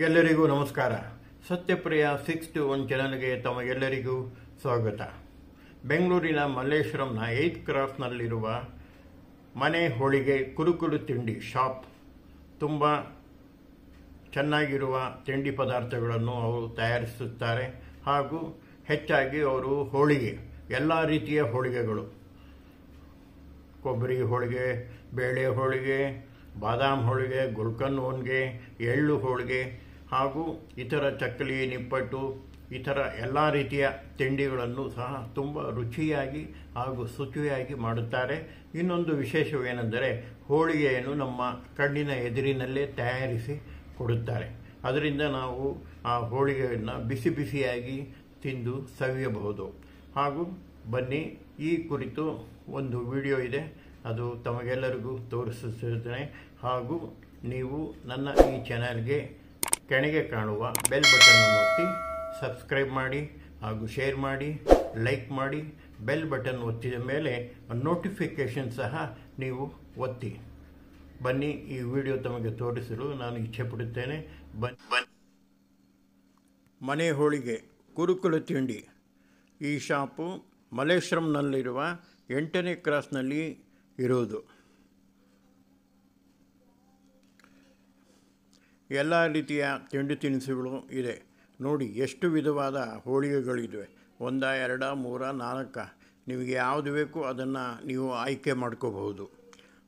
ಎಲ್ಲರಿಗೂ ನಮಸ್ಕಾರ. ಸತ್ಯಪ್ರಿಯ 621 ಚಾನೆಲ್ಗೆ ತಮಗೆಲ್ಲರಿಗೂ ಸ್ವಾಗತ. ಬೆಂಗಳೂರಿನ ಮಲ್ಲೇಶ್ವರಂನ 8th ಕ್ರಾಸ್ನಲ್ಲಿರುವ ಮನೆ ಹೋಳಿಗೆ ಕುರುಕುಲು ತಿಂಡಿ ಶಾಪ್ ತುಂಬ ಚೆನ್ನಾಗಿರುವ ತಿಂಡಿ ಪದಾರ್ಥಗಳನ್ನು ಅವರು ತಯಾರಿಸುತ್ತಾರೆ. ಹಾಗೂ ಹೆಚ್ಚಾಗಿ ಅವರು ಹೋಳಿಗೆ, ಎಲ್ಲ ರೀತಿಯ ಹೋಳಿಗೆಗಳು, ಕೊಬ್ಬರಿ ಹೋಳಿಗೆ, ಬೇಳೆ ಹೋಳಿಗೆ, ಬಾದಾಮ್ ಹೋಳಿಗೆ, ಗುಲ್ಕನ್ ಹೋಳಿಗೆ, ಎಳ್ಳು ಹೋಳಿಗೆ ಹಾಗೂ ಇತರ ಚಕ್ಕಲಿ, ನಿಪ್ಪಟ್ಟು, ಇತರ ಎಲ್ಲ ರೀತಿಯ ತಿಂಡಿಗಳನ್ನು ಸಹ ತುಂಬ ರುಚಿಯಾಗಿ ಹಾಗೂ ಶುಚಿಯಾಗಿ ಮಾಡುತ್ತಾರೆ. ಇನ್ನೊಂದು ವಿಶೇಷವೇನೆಂದರೆ ಹೋಳಿಗೆಯನ್ನು ನಮ್ಮ ಕಣ್ಣಿನ ಎದುರಿನಲ್ಲೇ ತಯಾರಿಸಿ ಕೊಡುತ್ತಾರೆ. ಅದರಿಂದ ನಾವು ಆ ಹೋಳಿಗೆಯನ್ನು ಬಿಸಿ ಬಿಸಿಯಾಗಿ ತಿಂದು ಸವಿಯಬಹುದು. ಹಾಗೂ ಬನ್ನಿ, ಈ ಕುರಿತು ಒಂದು ವಿಡಿಯೋ ಇದೆ, ಅದು ತಮಗೆಲ್ಲರಿಗೂ ತೋರಿಸುತ್ತಿದ್ದೇನೆ. ಹಾಗೂ ನೀವು ನನ್ನ ಈ ಚಾನೆಲ್ಗೆ ಕೆಳಗೆ ಕಾಣುವ ಬೆಲ್ ಬಟನ್ ಅನ್ನು ಒತ್ತಿ ಸಬ್ಸ್ಕ್ರೈಬ್ ಮಾಡಿ ಹಾಗೂ ಶೇರ್ ಮಾಡಿ, ಲೈಕ್ ಮಾಡಿ. ಬೆಲ್ ಬಟನ್ ಒತ್ತಿದ ಮೇಲೆ ನೋಟಿಫಿಕೇಷನ್ ಸಹ ನೀವು ಒತ್ತಿ. ಬನ್ನಿ, ಈ ವಿಡಿಯೋ ತಮಗೆ ತೋರಿಸಲು ನಾನು ಇಚ್ಛೆ ಪಡುತ್ತೇನೆ. ಮನೆ ಹೋಳಿಗೆ ಕುರುಕುಲು ತಿಂಡಿ. ಈ ಶಾಪು ಮಲ್ಲೇಶ್ವರಂನಲ್ಲಿರುವ 8ನೇ ಕ್ರಾಸ್ನಲ್ಲಿ ಇರುವುದು. ಎಲ್ಲ ರೀತಿಯ ತಿಂಡಿ ತಿನಿಸುಗಳು ಇದೆ. ನೋಡಿ ಎಷ್ಟು ವಿಧವಾದ ಹೋಳಿಗೆಗಳಿವೆ. 1, 2, 3, 4 ನಿಮಗೆ ಯಾವುದು ಬೇಕು ಅದನ್ನು ನೀವು ಆಯ್ಕೆ ಮಾಡ್ಕೋಬಹುದು.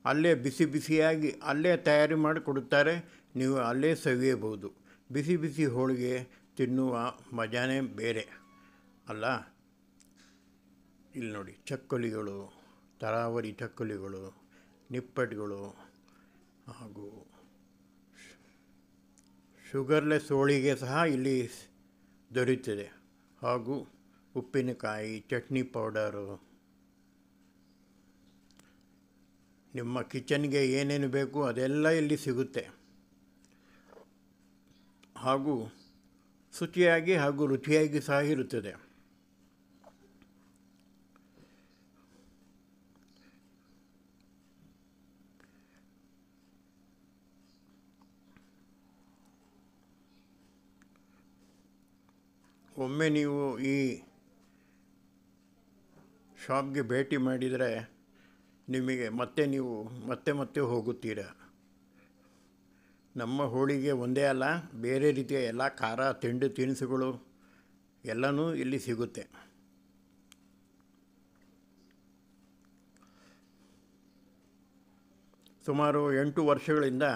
ಅಲ್ಲೇ ಬಿಸಿ ಬಿಸಿಯಾಗಿ ಅಲ್ಲೇ ತಯಾರಿ ಮಾಡಿ ಕೊಡುತ್ತಾರೆ, ನೀವು ಅಲ್ಲೇ ಸವಿಯಬಹುದು. ಬಿಸಿ ಬಿಸಿ ಹೋಳಿಗೆ ತಿನ್ನುವ ಮಜಾನೇ ಬೇರೆ ಅಲ್ಲ. ಇಲ್ಲಿ ನೋಡಿ, ಚಕ್ಕಲಿಗಳು, ತರಾವರಿ ಚಕ್ಕಲಿಗಳು, ನಿಪ್ಪಟ್ಟುಗಳು ಹಾಗೂ ಶುಗರ್ಲೆಸ್ ಹೋಳಿಗೆ ಸಹ ಇಲ್ಲಿ ದೊರೆಯುತ್ತದೆ. ಹಾಗೂ ಉಪ್ಪಿನಕಾಯಿ, ಚಟ್ನಿ ಪೌಡರು, ನಿಮ್ಮ ಕಿಚನ್ಗೆ ಏನೇನು ಬೇಕು ಅದೆಲ್ಲ ಇಲ್ಲಿ ಸಿಗುತ್ತೆ. ಹಾಗೂ ಶುಚಿಯಾಗಿ ಹಾಗೂ ರುಚಿಯಾಗಿ ಸಹ ಇರುತ್ತದೆ. ಒಮ್ಮೆ ನೀವು ಈ ಶಾಪ್ಗೆ ಭೇಟಿ ಮಾಡಿದರೆ ನಿಮಗೆ ನೀವು ಮತ್ತೆ ಹೋಗುತ್ತೀರಾ. ನಮ್ಮ ಹೋಳಿಗೆ ಒಂದೇ ಅಲ್ಲ, ಬೇರೆ ರೀತಿಯ ಎಲ್ಲ ಖಾರ ತಿಂಡಿ ತಿನಿಸುಗಳು ಎಲ್ಲನೂ ಇಲ್ಲಿ ಸಿಗುತ್ತೆ. ಸುಮಾರು 8 ವರ್ಷಗಳಿಂದ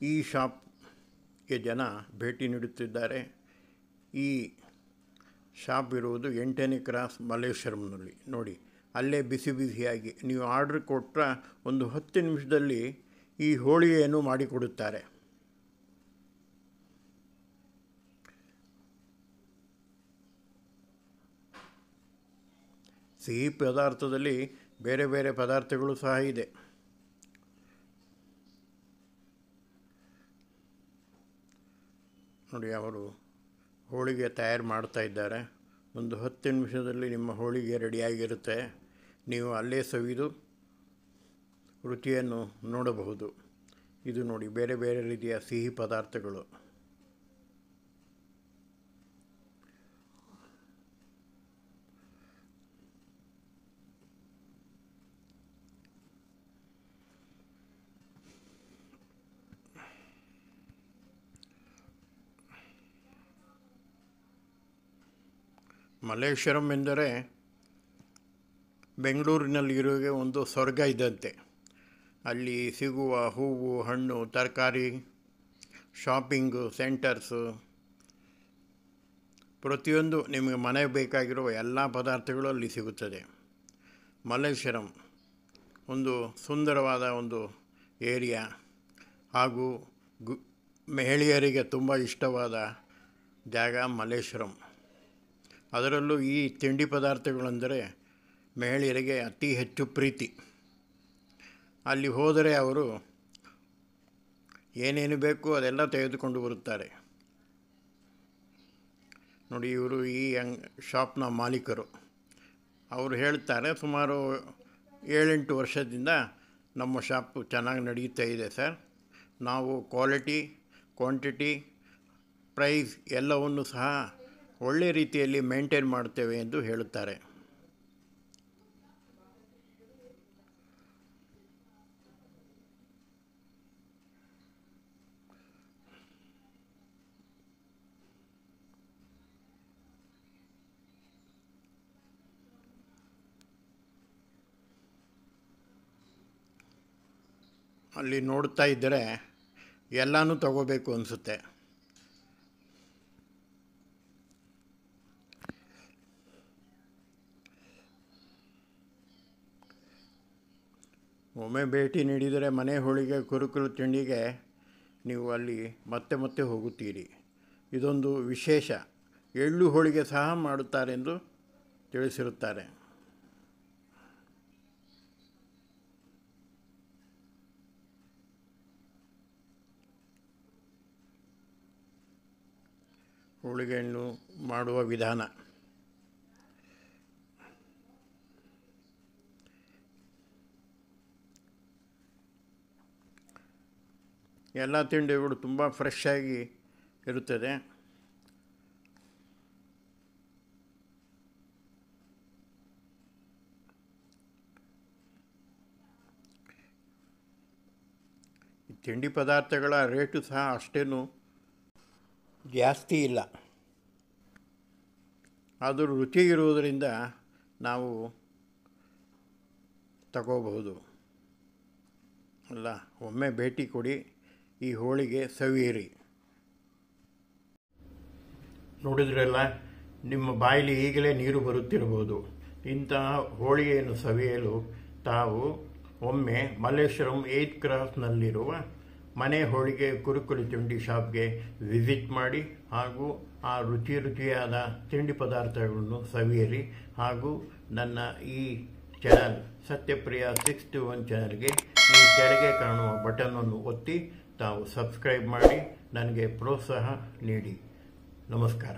ಈ ಶಾಪ್ಗೆ ಜನ ಭೇಟಿ ನೀಡುತ್ತಿದ್ದಾರೆ. ಈ ಶಾಪ್ ಇರುವುದು 8ನೇ ಕ್ರಾಸ್ ಮಲ್ಲೇಶ್ವರಂನಲ್ಲಿ. ನೋಡಿ, ಅಲ್ಲೇ ಬಿಸಿ ಬಿಸಿಯಾಗಿ ನೀವು ಆರ್ಡ್ರ್ ಕೊಟ್ಟರೆ ಒಂದು 10 ನಿಮಿಷದಲ್ಲಿ ಈ ಹೋಳಿಗೆಯನ್ನು ಮಾಡಿಕೊಡುತ್ತಾರೆ. ಸಿಹಿ ಪದಾರ್ಥದಲ್ಲಿ ಬೇರೆ ಬೇರೆ ಪದಾರ್ಥಗಳು ಸಹ ಇದೆ. ನೋಡಿ, ಅವರು ಹೋಳಿಗೆ ತಯಾರು ಮಾಡ್ತಾ ಇದ್ದಾರೆ. ಒಂದು 10 ನಿಮಿಷದಲ್ಲಿ ನಿಮ್ಮ ಹೋಳಿಗೆ ರೆಡಿಯಾಗಿರುತ್ತೆ. ನೀವು ಅಲ್ಲೇ ಸವಿದು ರುಚಿಯನ್ನು ನೋಡಬಹುದು. ಇದು ನೋಡಿ, ಬೇರೆ ಬೇರೆ ರೀತಿಯ ಸಿಹಿ ಪದಾರ್ಥಗಳು. ಮಲ್ಲೇಶ್ವರಂ ಎಂದರೆ ಬೆಂಗಳೂರಿನಲ್ಲಿರುವಾಗ ಒಂದು ಸ್ವರ್ಗ ಇದ್ದಂತೆ. ಅಲ್ಲಿ ಸಿಗುವ ಹೂವು, ಹಣ್ಣು, ತರಕಾರಿ, ಶಾಪಿಂಗು ಸೆಂಟರ್ಸು, ಪ್ರತಿಯೊಂದು ನಿಮಗೆ ಮನೆಗೆ ಬೇಕಾಗಿರುವ ಎಲ್ಲ ಪದಾರ್ಥಗಳು ಅಲ್ಲಿ ಸಿಗುತ್ತದೆ. ಮಲ್ಲೇಶ್ವರಂ ಒಂದು ಸುಂದರವಾದ ಒಂದು ಏರಿಯಾ. ಹಾಗೂ ಮಹಿಳೆಯರಿಗೆ ತುಂಬ ಇಷ್ಟವಾದ ಜಾಗ ಮಲ್ಲೇಶ್ವರಂ. ಅದರಲ್ಲೂ ಈ ತಿಂಡಿ ಪದಾರ್ಥಗಳೆಂದರೆ ಮಹಿಳೆಯರಿಗೆ ಅತಿ ಹೆಚ್ಚು ಪ್ರೀತಿ. ಅಲ್ಲಿ ಹೋದರೆ ಅವರು ಏನೇನು ಬೇಕು ಅದೆಲ್ಲ ತೆಗೆದುಕೊಂಡು ಬರುತ್ತಾರೆ. ನೋಡಿ, ಇವರು ಈ ಶಾಪ್ನ ಮಾಲೀಕರು. ಅವರು ಹೇಳ್ತಾರೆ, ಸುಮಾರು 7-8 ವರ್ಷದಿಂದ ನಮ್ಮ ಶಾಪು ಚೆನ್ನಾಗಿ ನಡೀತಾ ಇದೆ ಸರ್. ನಾವು ಕ್ವಾಲಿಟಿ ಕ್ವಾಂಟಿಟಿ, ಪ್ರೈಸ್ ಎಲ್ಲವನ್ನು ಸಹ ಒಳ್ಳೆಯ ರೀತಿಯಲ್ಲಿ ಮೇಂಟೈನ್ ಮಾಡ್ತೇವೆ ಎಂದು ಹೇಳುತ್ತಾರೆ. ಅಲ್ಲಿ ನೋಡ್ತಾ ಇದ್ದರೆ ಎಲ್ಲನೂ ತಗೋಬೇಕು ಅನಿಸುತ್ತೆ. ಒಮ್ಮೆ ಭೇಟಿ ನೀಡಿದರೆ ಮನೆ ಹೋಳಿಗೆ ಕುರುಕುಲು ತಿಂಡಿಗೆ ನೀವು ಅಲ್ಲಿ ಮತ್ತೆ ಮತ್ತೆ ಹೋಗುತ್ತೀರಿ. ಇದೊಂದು ವಿಶೇಷ. ಎಳ್ಳು ಹೋಳಿಗೆ ಸಹ ಮಾಡುತ್ತಾರೆಂದು ತಿಳಿಸಿರುತ್ತಾರೆ. ಹೋಳಿಗೆಯನ್ನು ಮಾಡುವ ವಿಧಾನ. ಎಲ್ಲ ತಿಂಡಿಗಳು ತುಂಬ ಫ್ರೆಶ್ ಆಗಿ ಇರುತ್ತದೆ. ಈ ತಿಂಡಿ ಪದಾರ್ಥಗಳ ರೇಟು ಸಹ ಅಷ್ಟೇನು ಜಾಸ್ತಿ ಇಲ್ಲ. ಆದರೂ ರುಚಿ ಇರುವುದರಿಂದ ನಾವು ತಗೋಬಹುದು ಅಲ್ಲ. ಒಮ್ಮೆ ಭೇಟಿ ಕೊಡಿ, ಈ ಹೋಳಿಗೆ ಸವಿಯಿರಿ. ನೋಡಿದ್ರಲ್ಲ, ನಿಮ್ಮ ಬಾಯಲ್ಲಿ ಈಗಲೇ ನೀರು ಬರುತ್ತಿರಬಹುದು. ಇಂತಹ ಹೋಳಿಗೆಯನ್ನು ಸವಿಯಲು ತಾವು ಒಮ್ಮೆ ಮಲ್ಲೇಶ್ವರಂ 8th ಕ್ರಾಸ್ನಲ್ಲಿರುವ ಮನೆ ಹೋಳಿಗೆ ಕುರುಕುಲು ತಿಂಡಿ ಶಾಪ್ಗೆ ವಿಸಿಟ್ ಮಾಡಿ ಹಾಗೂ ಆ ರುಚಿಯಾದ ತಿಂಡಿ ಪದಾರ್ಥಗಳನ್ನು ಸವಿಯಿರಿ. ಹಾಗೂ ನನ್ನ ಈ ಚಾನಲ್ ಸತ್ಯಪ್ರಿಯ 621 ಚಾನಲ್ಗೆ ಈ ಕೆಳಗೆ ಕಾಣುವ ಬಟನನ್ನು ಒತ್ತಿ ತಾವು ಸಬ್ಸ್ಕ್ರೈಬ್ ಮಾಡಿ ನನಗೆ ಪ್ರೋತ್ಸಾಹ ನೀಡಿ. ನಮಸ್ಕಾರ.